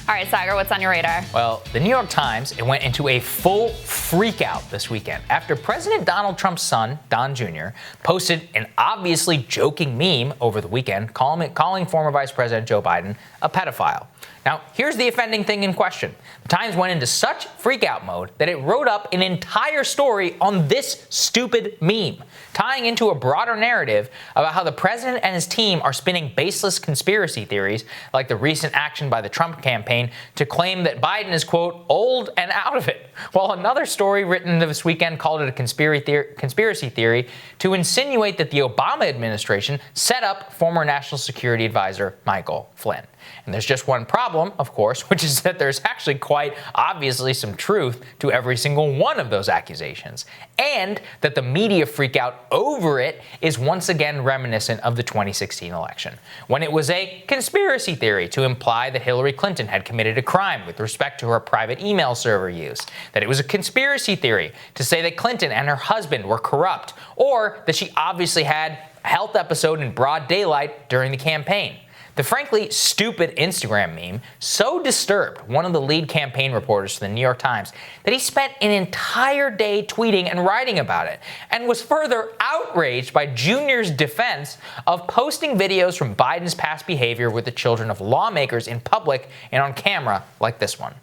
All right, Saagar, what's on your radar? Well, the New York Times, it went into a full freakout this weekend after President Donald Trump's son, Don Jr., posted an obviously joking meme over the weekend calling former Vice President Joe Biden a pedophile. Now, here's the offending thing in question. The Times went into such freakout mode that it wrote up an entire story on this stupid meme, tying into a broader narrative about how the president and his team are spinning baseless conspiracy theories, like the recent action by the Trump campaign to claim that Biden is, quote, old and out of it, while another story written this weekend called it a conspiracy theory to insinuate that the Obama administration set up former National Security Advisor Michael Flynn. And there's just one problem, of course, which is that there's actually quite obviously some truth to every single one of those accusations, and that the media freakout over it is once again reminiscent of the 2016 election, when it was a conspiracy theory to imply that Hillary Clinton had committed a crime with respect to her private email server use, that it was a conspiracy theory to say that Clinton and her husband were corrupt, or that she obviously had a health episode in broad daylight during the campaign. The frankly stupid Instagram meme so disturbed one of the lead campaign reporters for the New York Times that he spent an entire day tweeting and writing about it, and was further outraged by Junior's defense of posting videos from Biden's past behavior with the children of lawmakers in public and on camera like this one.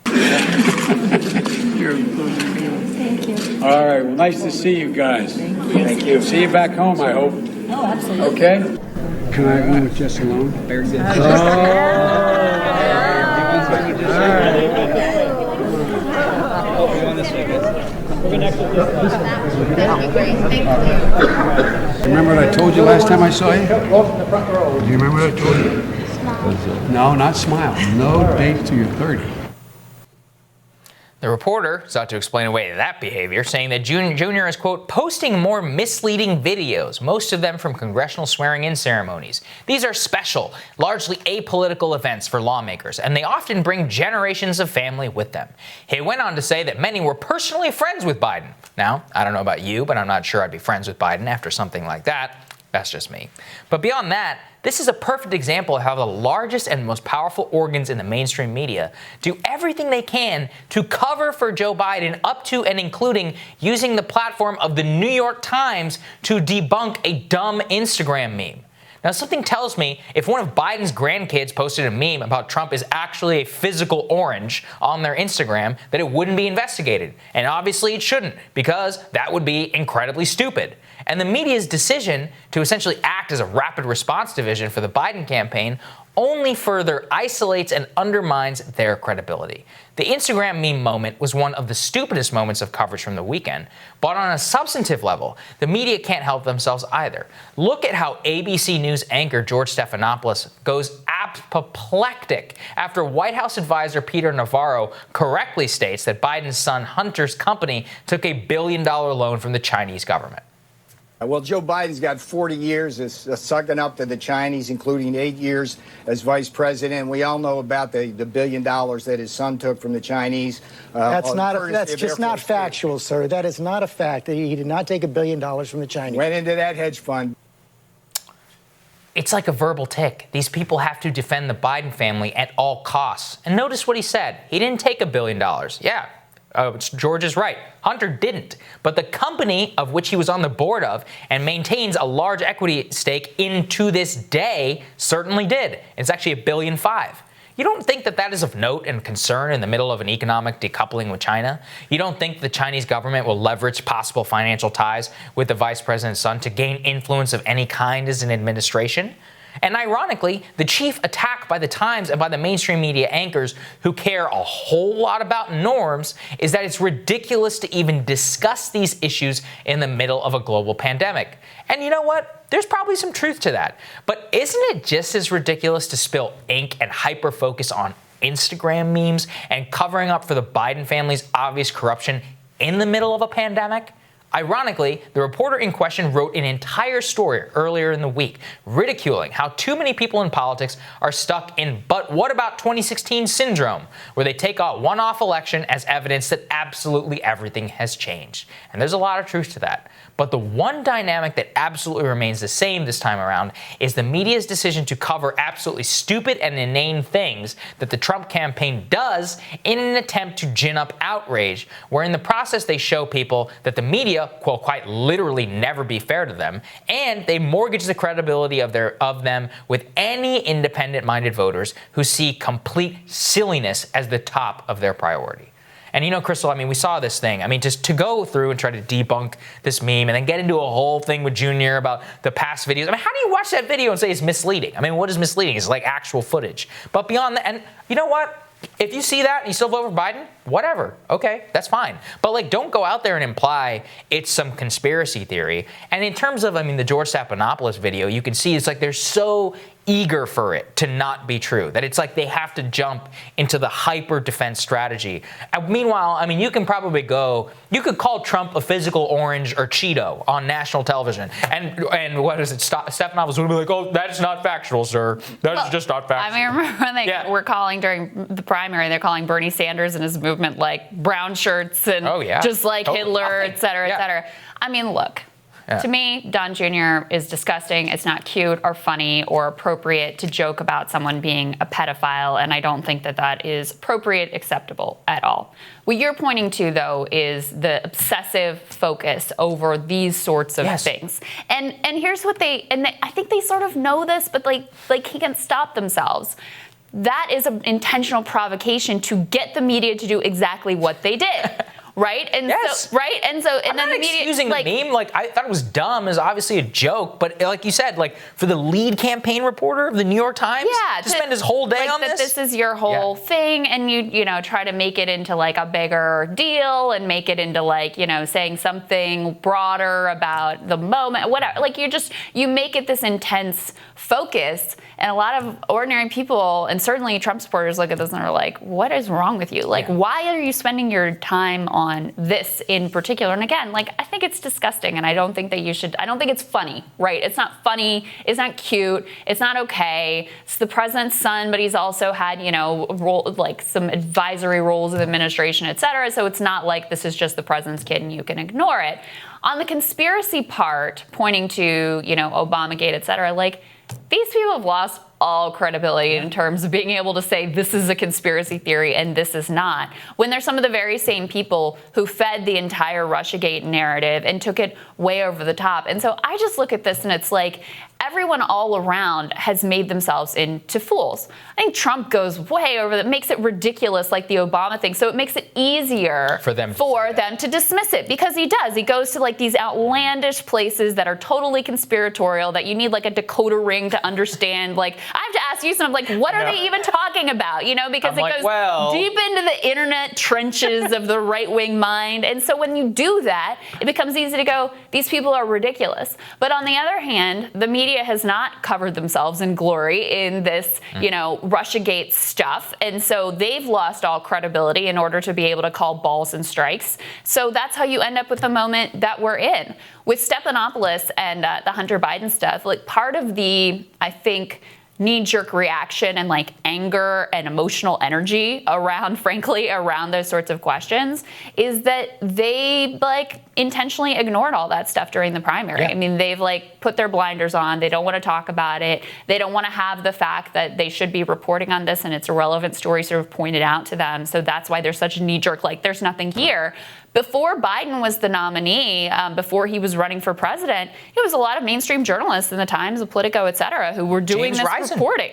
Thank you. All right, well, nice to see you guys. Thank you. See you back home, I hope. Oh, absolutely. Okay? Can I go with Jess alone? Very good. Remember what I told you last time I saw you? Do you remember what I told you? No, not smile. No date till you're 30. The reporter sought to explain away that behavior, saying that Junior is, quote, posting more misleading videos, most of them from congressional swearing-in ceremonies. These are special, largely apolitical events for lawmakers, and they often bring generations of family with them. He went on to say that many were personally friends with Biden. Now, I don't know about you, but I'm not sure I'd be friends with Biden after something like that. That's just me. But beyond that, this is a perfect example of how the largest and most powerful organs in the mainstream media do everything they can to cover for Joe Biden, up to and including using the platform of the New York Times to debunk a dumb Instagram meme. Now, something tells me if one of Biden's grandkids posted a meme about Trump is actually a physical orange on their Instagram, that it wouldn't be investigated. And obviously it shouldn't, because that would be incredibly stupid. And the media's decision to essentially act as a rapid response division for the Biden campaign only further isolates and undermines their credibility. The Instagram meme moment was one of the stupidest moments of coverage from the weekend, but on a substantive level, the media can't help themselves either. Look at how ABC News anchor George Stephanopoulos goes apoplectic after White House advisor Peter Navarro correctly states that Biden's son Hunter's company took a $1 billion loan from the Chinese government. Well, Joe Biden's got 40 years of sucking up to the Chinese, including 8 years as vice president. We all know about the $1 billion that his son took from the Chinese. That's just not factual, sir. That is not a fact. He did not take $1 billion from the Chinese. Went into that hedge fund. It's like a verbal tick. These people have to defend the Biden family at all costs. And notice what he said. He didn't take $1 billion. Yeah. George is right. Hunter didn't. But the company of which he was on the board of and maintains a large equity stake in to this day certainly did. It's actually $1.5 billion. You don't think that that is of note and concern in the middle of an economic decoupling with China? You don't think the Chinese government will leverage possible financial ties with the vice president's son to gain influence of any kind as an administration? And ironically, the chief attack by the Times and by the mainstream media anchors who care a whole lot about norms is that it's ridiculous to even discuss these issues in the middle of a global pandemic. And you know what? There's probably some truth to that. But isn't it just as ridiculous to spill ink and hyper-focus on Instagram memes and covering up for the Biden family's obvious corruption in the middle of a pandemic? Ironically, the reporter in question wrote an entire story earlier in the week ridiculing how too many people in politics are stuck in "but what about 2016 syndrome," where they take a one-off election as evidence that absolutely everything has changed. And there's a lot of truth to that. But the one dynamic that absolutely remains the same this time around is the media's decision to cover absolutely stupid and inane things that the Trump campaign does in an attempt to gin up outrage, where in the process they show people that the media will quite literally never be fair to them, and they mortgage the credibility of them with any independent-minded voters who see complete silliness as the top of their priority. And Crystal, we saw this thing. Just to go through and try to debunk this meme and then get into a whole thing with Junior about the past videos. How do you watch that video and say it's misleading? What is misleading? It's like actual footage. But beyond that, and you know what? If you see that and you still vote for Biden, whatever. Okay, that's fine. But don't go out there and imply it's some conspiracy theory. And in terms of, the George Stephanopoulos video, you can see it's like they're so eager for it to not be true, that it's like they have to jump into the hyper defense strategy. Meanwhile, you can probably you could call Trump a physical orange or Cheeto on national television. And what is it? Stephanopoulos would be like, "Oh, that's not factual, sir. That's just not factual." Remember when they were calling during the primary, they're calling Bernie Sanders and his movement like brown shirts and just like Hitler, et cetera, et cetera. Look. Yeah. To me, Don Jr. is disgusting. It's not cute or funny or appropriate to joke about someone being a pedophile, and I don't think that that is appropriate, acceptable at all. What you're pointing to, though, is the obsessive focus over these sorts of things. And here's what I think they sort of know this, but they can't stop themselves. That is an intentional provocation to get the media to do exactly what they did. Right? And so, right? And so, and I'm then not the media, excusing the meme. I thought it was dumb. It's obviously a joke. But like you said, for the lead campaign reporter of the New York Times to spend his whole day on this is your whole thing, and you try to make it into a bigger deal and make it into saying something broader about the moment, whatever. You make it this intense focus, and a lot of ordinary people, and certainly Trump supporters, look at this and are like, "What is wrong with you? Why are you spending your time on this in particular?" And again, I think it's disgusting, and I don't think that you should. I don't think it's funny, right? It's not funny. It's not cute. It's not okay. It's the president's son, but he's also had some advisory roles in the administration, et cetera. So it's not like this is just the president's kid and you can ignore it. On the conspiracy part, pointing to Obamagate, et cetera, these people have lost all credibility in terms of being able to say this is a conspiracy theory and this is not, when they're some of the very same people who fed the entire Russiagate narrative and took it way over the top. And so I just look at this and it's like everyone all around has made themselves into fools. I think Trump goes way over that, makes it ridiculous like the Obama thing. So it makes it easier for them to dismiss it, because he does. He goes to these outlandish places that are totally conspiratorial that you need a decoder ring to understand. I have to ask you something what are they even talking about? Because it goes deep into the internet trenches of the right-wing mind. And so when you do that, it becomes easy to go, these people are ridiculous. But on the other hand, the media has not covered themselves in glory in this, Russiagate stuff. And so they've lost all credibility in order to be able to call balls and strikes. So that's how you end up with the moment that we're in. With Stephanopoulos and the Hunter Biden stuff, part of the, I think, knee-jerk reaction and anger and emotional energy around those sorts of questions is that they intentionally ignored all that stuff during the primary. Yeah. They've put their blinders on. They don't want to talk about it. They don't want to have the fact that they should be reporting on this and it's a relevant story sort of pointed out to them. So that's why there's such a knee-jerk, there's nothing here. Before Biden was the nominee, before he was running for president, it was a lot of mainstream journalists in the Times, Politico, et cetera, who were doing this reporting.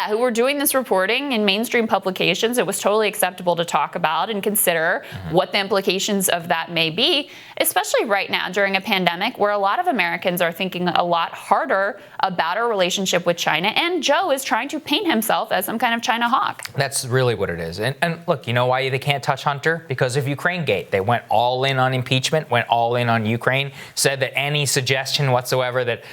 Who were doing this reporting in mainstream publications. It was totally acceptable to talk about and consider what the implications of that may be, especially right now during a pandemic where a lot of Americans are thinking a lot harder about our relationship with China. And Joe is trying to paint himself as some kind of China hawk. That's really what it is. And look, you know why they can't touch Hunter? Because of Ukraine Gate. They went all in on impeachment, went all in on Ukraine, said that any suggestion whatsoever that,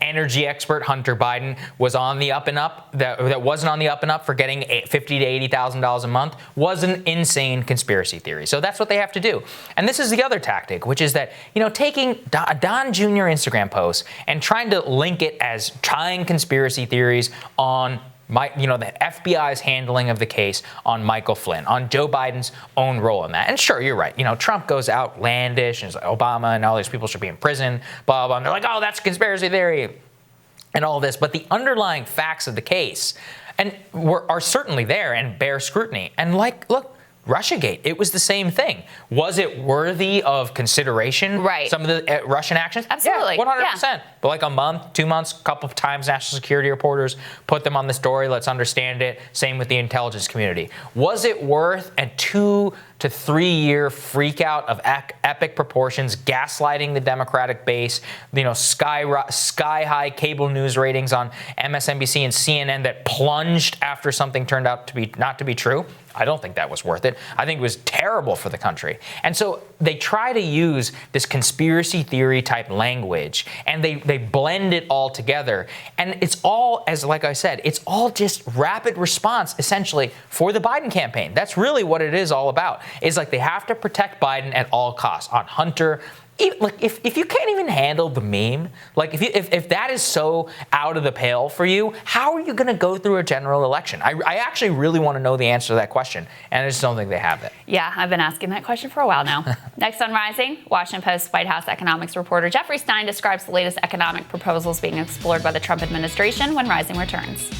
energy expert Hunter Biden was on the the up and up, that wasn't on the up and up for getting $50,000 to $80,000 a month, was an insane conspiracy theory. So that's what they have to do. And this is the other tactic, which is that, taking Don Jr. Instagram posts and trying to link it as trying conspiracy theories on the FBI's handling of the case on Michael Flynn, on Joe Biden's own role in that. And sure, you're right. Trump goes outlandish and is like, Obama and all these people should be in prison, blah, blah. And they're like, oh, that's conspiracy theory and all this. But the underlying facts of the case are certainly there and bear scrutiny. And look, Russiagate, it was the same thing. Was it worthy of consideration? Right. Some of the Russian actions? Absolutely. Yeah, 100%. But like a month, 2 months, a couple of times, national security reporters put them on the story. Let's understand it. Same with the intelligence community. Was it worth a 2 to 3 year freak out of epic proportions, gaslighting the Democratic base, sky high cable news ratings on MSNBC and CNN that plunged after something turned out to be not to be true? I don't think that was worth it. I think it was terrible for the country. And so they try to use this conspiracy theory type language, and they blend it all together. And it's all, like I said, it's all just rapid response, essentially, for the Biden campaign. That's really what it is all about. It's like they have to protect Biden at all costs on Hunter. If you can't even handle the meme, if that is so out of the pale for you, how are you going to go through a general election? I actually really want to know the answer to that question, and I just don't think they have it. Yeah, I've been asking that question for a while now. Next on Rising, Washington Post White House economics reporter Jeffrey Stein describes the latest economic proposals being explored by the Trump administration when Rising returns.